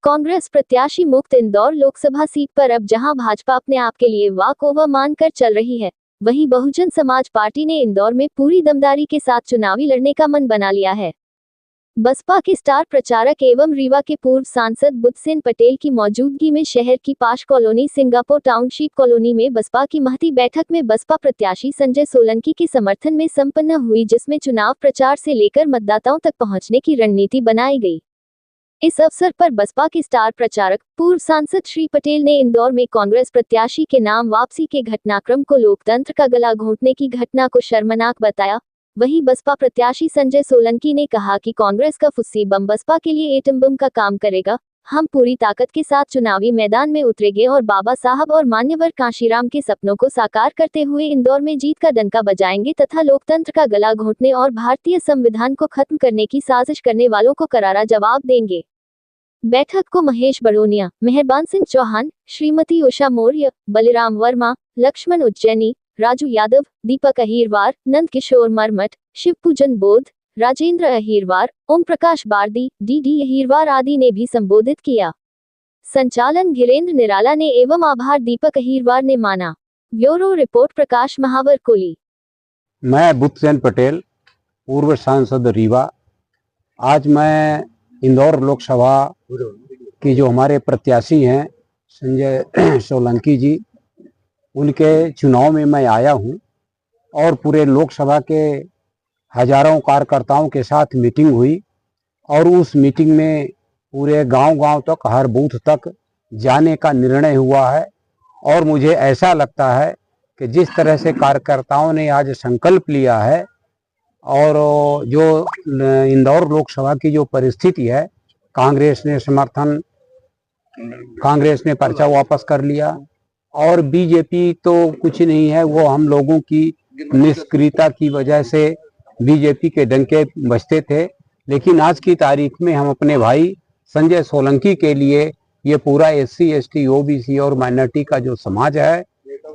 कांग्रेस प्रत्याशी मुक्त इंदौर लोकसभा सीट पर अब जहां भाजपा अपने आप के लिए वॉक ओवर मानकर चल रही है, वहीं बहुजन समाज पार्टी ने इंदौर में पूरी दमदारी के साथ चुनावी लड़ने का मन बना लिया है। बसपा के स्टार प्रचारक एवं रीवा के पूर्व सांसद बुद्धसेन पटेल की मौजूदगी में शहर की पाश कॉलोनी सिंगापुर टाउनशिप कॉलोनी में बसपा की महती बैठक में बसपा प्रत्याशी संजय सोलंकी के समर्थन में संपन्न हुई, जिसमें चुनाव प्रचार से लेकर मतदाताओं तक पहुंचने की रणनीति बनाई गई। इस अवसर पर बसपा के स्टार प्रचारक पूर्व सांसद श्री पटेल ने इंदौर में कांग्रेस प्रत्याशी के नाम वापसी के घटनाक्रम को लोकतंत्र का गला घोंटने की घटना को शर्मनाक बताया। वहीं बसपा प्रत्याशी संजय सोलंकी ने कहा कि कांग्रेस का फुस्सी बम बसपा के लिए एटम बम का काम करेगा। हम पूरी ताकत के साथ चुनावी मैदान में उतरेंगे और बाबा साहब और मान्यवर कांशीराम के सपनों को साकार करते हुए इंदौर में जीत का डंका बजाएंगे तथा लोकतंत्र का गला घोंटने और भारतीय संविधान को खत्म करने की साजिश करने वालों को करारा जवाब देंगे। बैठक को महेश बड़ोनिया, मेहरबान सिंह चौहान, श्रीमती उषा मौर्य, बलिराम वर्मा, लक्ष्मण उज्जैनी, राजू यादव, दीपक अहीरवार, नंद किशोर मरमट, शिवपूजन बोध, राजेंद्र अहीरवार, ओम प्रकाश बारदी, डी अहीरवार आदि ने भी संबोधित किया। संचालन घिरेंद्र निराला ने एवं आभार दीपक अहीरवार ने माना। ब्यूरो रिपोर्ट प्रकाश महावर कोली। मैं बुद्धसेन पटेल, पूर्व सांसद रीवा। आज मैं इंदौर लोकसभा की जो हमारे प्रत्याशी हैं संजय सोलंकी जी, उनके चुनाव में मैं आया हूं और पूरे लोकसभा के हजारों कार्यकर्ताओं के साथ मीटिंग हुई और उस मीटिंग में पूरे गांव-गांव तक, हर बूथ तक जाने का निर्णय हुआ है। और मुझे ऐसा लगता है कि जिस तरह से कार्यकर्ताओं ने आज संकल्प लिया है और जो इंदौर लोकसभा की जो परिस्थिति है, कांग्रेस ने पर्चा वापस कर लिया और बीजेपी तो कुछ नहीं है, वो हम लोगों की निष्क्रियता की वजह से बीजेपी के डंके बजते थे। लेकिन आज की तारीख में हम अपने भाई संजय सोलंकी के लिए ये पूरा SC ST OBC और माइनॉरिटी का जो समाज है,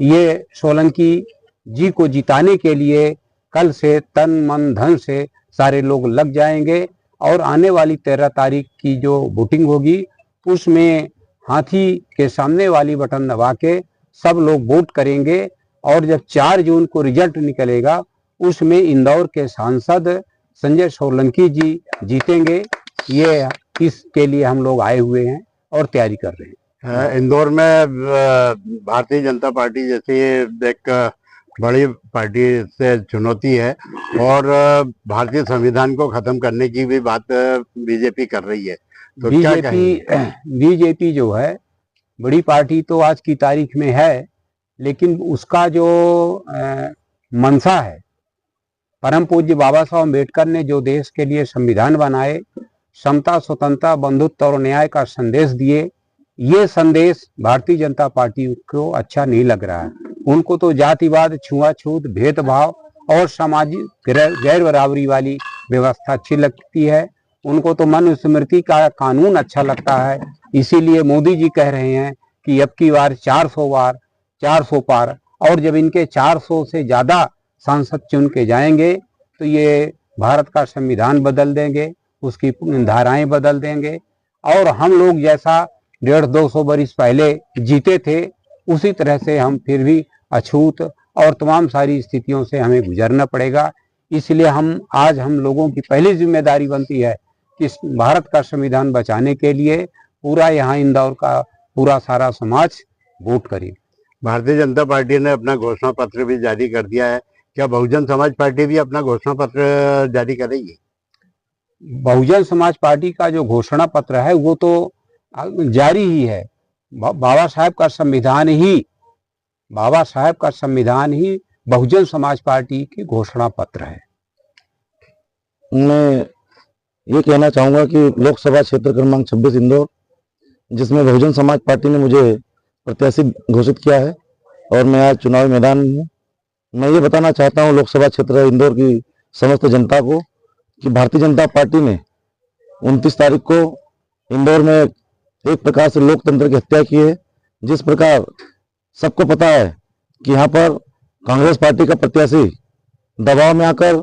ये सोलंकी जी को जिताने के लिए कल से तन मन धन से सारे लोग लग जाएंगे और आने वाली 13 तारीख की जो वोटिंग होगी उसमें हाथी के सामने वाली बटन दबा के सब लोग वोट करेंगे और जब 4 जून को रिजल्ट निकलेगा उसमें इंदौर के सांसद संजय सोलंकी जी जीतेंगे। ये इसके लिए हम लोग आए हुए हैं और तैयारी कर रहे हैं। इंदौर में भारतीय जनता पार्टी जैसी एक बड़ी पार्टी से चुनौती है और भारतीय संविधान को खत्म करने की भी बात बीजेपी कर रही है, तो बीजेपी जो है बड़ी पार्टी तो आज की तारीख में है, लेकिन उसका जो मंशा है, परम पूज्य बाबा साहब अम्बेडकर ने जो देश के लिए संविधान बनाए, समता, स्वतंत्रता, बंधुत्व और न्याय का संदेश दिए, ये संदेश भारतीय जनता पार्टी को अच्छा नहीं लग रहा है। उनको तो जातिवाद, छुआछूत, भेदभाव और सामाजिक गैर बराबरी वाली व्यवस्था अच्छी लगती है। उनको तो मनुस्मृति का कानून अच्छा लगता है। इसीलिए मोदी जी कह रहे हैं कि अब की बार 400 पार, और जब इनके 400 से ज्यादा सांसद चुन के जाएंगे तो ये भारत का संविधान बदल देंगे, उसकी धाराएं बदल देंगे और हम लोग जैसा 150-200 बरिस पहले जीते थे उसी तरह से हम फिर भी अछूत और तमाम सारी स्थितियों से हमें गुजरना पड़ेगा। इसलिए हम लोगों की पहली जिम्मेदारी बनती है कि भारत का संविधान बचाने के लिए पूरा यहाँ इंदौर का पूरा सारा समाज वोट करे। भारतीय जनता पार्टी ने अपना घोषणा पत्र भी जारी कर दिया है, क्या बहुजन समाज पार्टी भी अपना घोषणा पत्र जारी करेगी? बहुजन समाज पार्टी का जो घोषणा पत्र है वो तो जारी ही है। बाबा साहब का संविधान ही बहुजन समाज पार्टी की घोषणा पत्र है। मैं ये कहना चाहूँगा कि लोकसभा क्षेत्र क्रमांक 26 इंदौर, जिसमें बहुजन समाज पार्टी ने मुझे प्रत्याशी घोषित किया है और मैं आज चुनावी मैदान में हूँ। मैं ये बताना चाहता हूँ लोकसभा क्षेत्र इंदौर की समस्त जनता को कि भारतीय जनता पार्टी ने 29 तारीख को इंदौर में एक प्रकार से लोकतंत्र की हत्या की है। जिस प्रकार सबको पता है कि यहाँ पर कांग्रेस पार्टी का प्रत्याशी दबाव में आकर,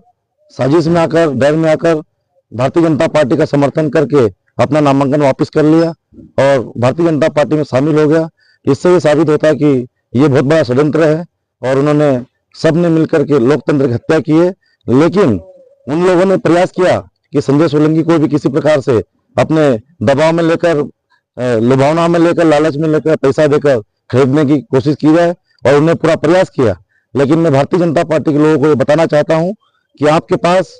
साजिश में आकर, डर में आकर भारतीय जनता पार्टी का समर्थन करके अपना नामांकन वापस कर लिया। और भारतीय जनता पार्टी में शामिल हो गया। इससे ये साबित होता है कि ये बहुत बड़ा षड्यंत्र है और उन्होंने सबने मिलकर के लोकतंत्र की हत्या की है। लेकिन उन लोगों ने प्रयास किया कि संजय सोलंकी को भी किसी प्रकार से अपने दबाव में लेकर, लुभावना में लेकर, लालच में लेकर, पैसा देकर खरीदने की कोशिश की जाए और उन्हें पूरा प्रयास किया। लेकिन मैं भारतीय जनता पार्टी के लोगों को ये बताना चाहता हूं कि आपके पास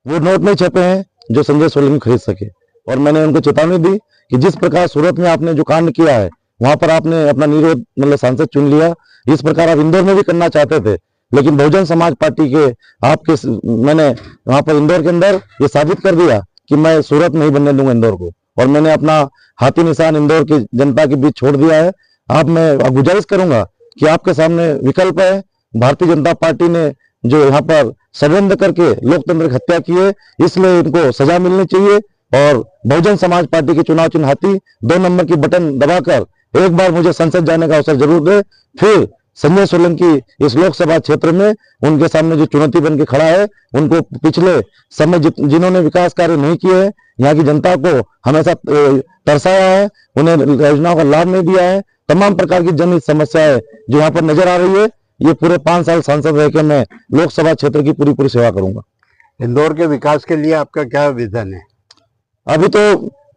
वो नोट नहीं छपे हैं जो संजय सोलंकी खरीद सके। और मैंने उनको चेतावनी दी कि जिस प्रकार सूरत में आपने जो कांड किया है, वहां पर आपने अपना निर्विरोध मतलब सांसद चुन लिया, इस प्रकार आप इंदौर में भी करना चाहते थे। लेकिन बहुजन समाज पार्टी के आपके मैंने वहां पर इंदौर के अंदर ये साबित कर दिया कि मैं सूरत नहीं बनने दूंगा इंदौर को, और मैंने अपना हाथी निशान इंदौर की जनता के बीच छोड़ दिया है। मैं गुजारिश करूंगा कि आपके सामने विकल्प है। भारतीय जनता पार्टी ने जो यहाँ पर षड्यंत्र करके लोकतंत्र की हत्या की है, इसलिए इनको सजा मिलनी चाहिए। और बहुजन समाज पार्टी के चुनाव चिन्ह हाथी 2 नंबर की बटन दबाकर एक बार मुझे संसद जाने का अवसर जरूर दे। फिर संजय सोलंकी इस लोकसभा क्षेत्र में उनके सामने जो चुनौती बन के खड़ा है, उनको पिछले समय जिन्होंने विकास कार्य नहीं किए हैं, यहाँ की जनता को हमेशा तरसाया है, उन्हें योजनाओं का लाभ नहीं दिया है, तमाम प्रकार की जनहित समस्याएं जो यहाँ पर नजर आ रही है, ये पूरे 5 साल सांसद रह के मैं लोकसभा क्षेत्र की पूरी सेवा करूंगा। इंदौर के विकास के लिए आपका क्या विजन है? अभी तो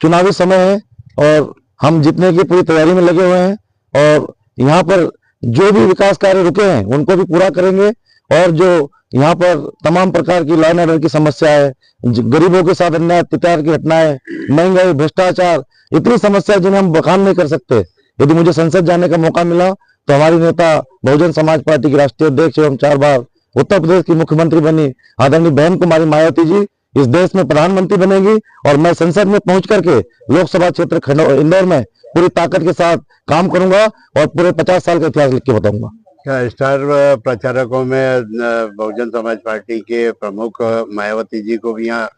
चुनावी समय है और हम जीतने की पूरी तैयारी में लगे हुए हैं, और यहाँ पर जो भी विकास कार्य रुके हैं उनको भी पूरा करेंगे। और जो यहाँ पर तमाम प्रकार की लॉ एंड ऑर्डर की समस्या है, गरीबों के साथ अन्याय अत्याचार की घटनाएं, महंगाई, भ्रष्टाचार, इतनी समस्या जिन्हें हम बखान नहीं कर सकते। यदि मुझे संसद जाने का मौका मिला तो हमारी नेता बहुजन समाज पार्टी की राष्ट्रीय अध्यक्ष एवं 4 बार उत्तर प्रदेश की मुख्यमंत्री बनी आदरणीय बहन कुमारी मायावती जी इस देश में प्रधानमंत्री बनेगी, और मैं संसद में पहुंच करके लोकसभा क्षेत्र इंदौर में पूरी ताकत के साथ काम करूंगा और पूरे 50 साल का इतिहास लिख के बताऊंगा। क्या स्टार प्रचारकों में बहुजन समाज पार्टी के प्रमुख मायावती जी को भी यहाँ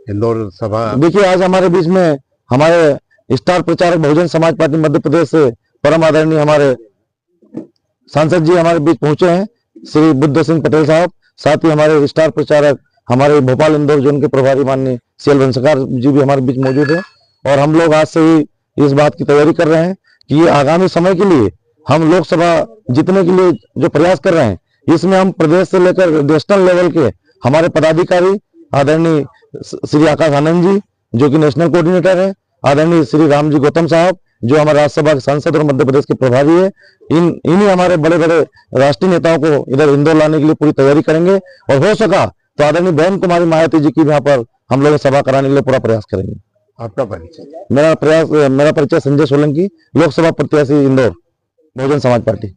इंदौर सभा? देखिए, आज हमारे बीच में हमारे स्टार प्रचारक बहुजन समाज पार्टी मध्य प्रदेश से परम आदरणीय हमारे सांसद जी हमारे बीच पहुंचे हैं, श्री बुद्ध सिंह पटेल साहब। साथ ही हमारे स्टार प्रचारक हमारे भोपाल इंदौर जोन के प्रभारी माननीय CL वंशकार जी भी हमारे बीच मौजूद है। और हम लोग आज से ही इस बात की तैयारी कर रहे हैं कि ये आगामी समय के लिए हम लोकसभा जीतने के लिए जो प्रयास कर रहे हैं, इसमें हम प्रदेश से लेकर नेशनल लेवल के हमारे पदाधिकारी आदरणीय श्री आकाश आनंद जी जो कि नेशनल कोऑर्डिनेटर है, आदरणीय श्री राम जी गौतम साहब जो हमारे राज्यसभा के सांसद और मध्य प्रदेश के प्रभारी है, इन्हीं हमारे बड़े बड़े राष्ट्रीय नेताओं को इधर इंदौर लाने के लिए पूरी तैयारी करेंगे। और हो सका तो आदरणीय बहन कुमारी मायावती जी की भी यहाँ पर हम लोग सभा कराने के लिए पूरा प्रयास करेंगे। आपका परिचय? मेरा परिचय संजय सोलंकी, लोकसभा प्रत्याशी इंदौर, बहुजन समाज पार्टी।